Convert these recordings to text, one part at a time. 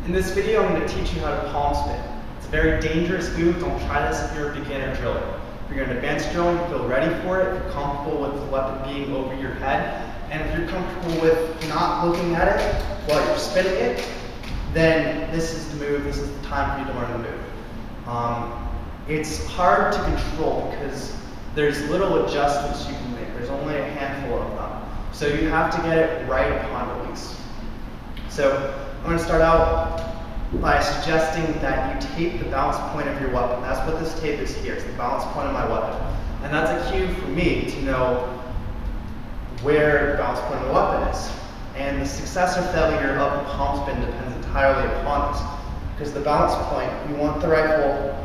In this video, I'm going to teach you how to palm spin. It's a very dangerous move. Don't try this if you're a beginner driller. If you're an advanced driller, you feel ready for it, if you're comfortable with the weapon being over your head, and if you're comfortable with not looking at it while you're spinning it, then this is the move, this is the time for you to learn the move. It's hard to control because there's little adjustments you can make. There's only a handful of them. So you have to get it right upon release. So I'm going to start out by suggesting that you tape the balance point of your weapon. That's what this tape is here. It's the balance point of my weapon. And that's a cue for me to know where the balance point of the weapon is. And the success or failure of the palm spin depends entirely upon this. Because the balance point, you want the rifle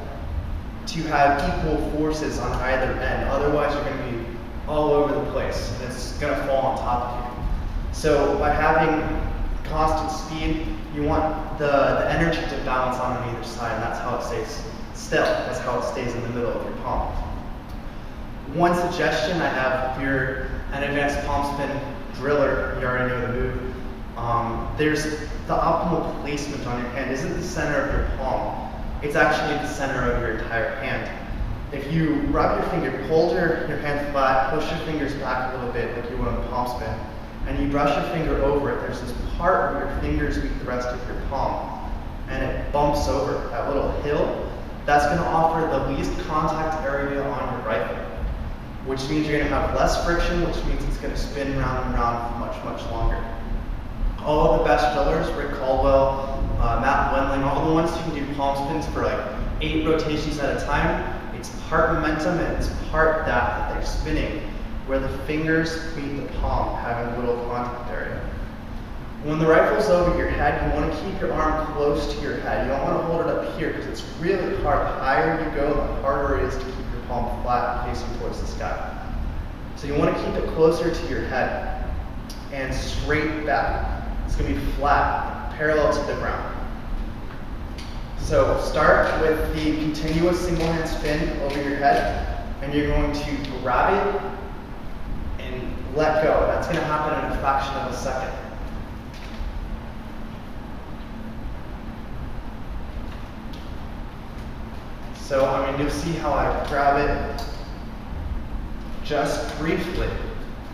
to have equal forces on either end. Otherwise, you're going to be all over the place, and it's going to fall on top of you. So by having constant speed, you want the energy to balance on either side, and that's how it stays still. That's how it stays in the middle of your palm. One suggestion I have, if you're an advanced palm spin driller, you already know the move, there's the optimal placement on your hand isn't the center of your palm. It's actually the center of your entire hand. If you rub your finger, hold your hand flat, push your fingers back a little bit like you would on the palm spin, and you brush your finger over it, there's this part where your fingers meet the rest of your palm, and it bumps over that little hill. That's going to offer the least contact area on your rifle, which means you're going to have less friction, which means it's going to spin round and round for much, much longer. All of the best drillers, Rick Caldwell, Matt Wendling, all the ones who can do palm spins for like 8 rotations at a time, it's part momentum and it's part that they're spinning, where the fingers meet the palm, having a little contact area. When the rifle's over your head, you want to keep your arm close to your head. You don't want to hold it up here because it's really hard. The higher you go, the harder it is to keep your palm flat and facing towards the sky. So you want to keep it closer to your head and straight back. It's going to be flat, parallel to the ground. So start with the continuous single hand spin over your head, and you're going to grab it and let go. That's going to happen in a fraction of a second. So you'll see how I grab it just briefly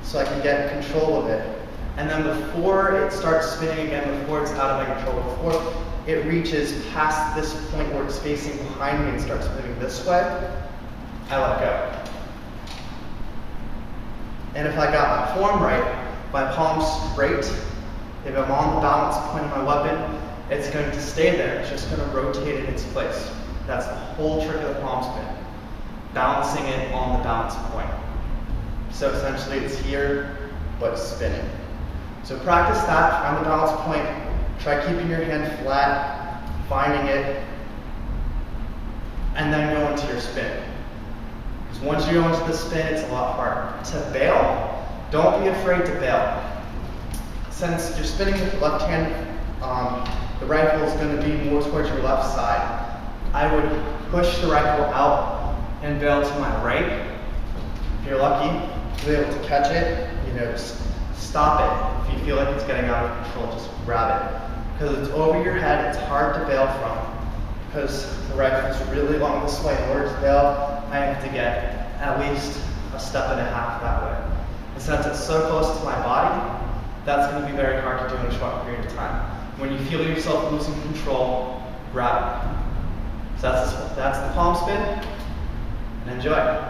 so I can get control of it. And then before it starts spinning again, before it's out of my control, before it reaches past this point where it's facing behind me and starts moving this way, I let go. And if I got my form right, my palm's straight, if I'm on the balance point of my weapon, it's going to stay there. It's just going to rotate in its place. That's the whole trick of the palm spin, balancing it on the balance point. So essentially it's here, but spinning. So practice that on the balance point. Try keeping your hand flat, finding it, and then go into your spin. Because once you go into the spin, it's a lot harder. To bail, don't be afraid to bail. Since you're spinning with the left hand, the rifle is going to be more towards your left side. I would push the rifle out and bail to my right. If you're lucky, you'll be able to catch it. Just stop it. If you feel like it's getting out of control, just grab it. Because it's over your head, it's hard to bail from. Because the rifle is really long this way. In order to bail, I have to get at least a step and a half that way. And since it's so close to my body, that's going to be very hard to do in a short period of time. When you feel yourself losing control, grab it. So that's the palm spin, and enjoy.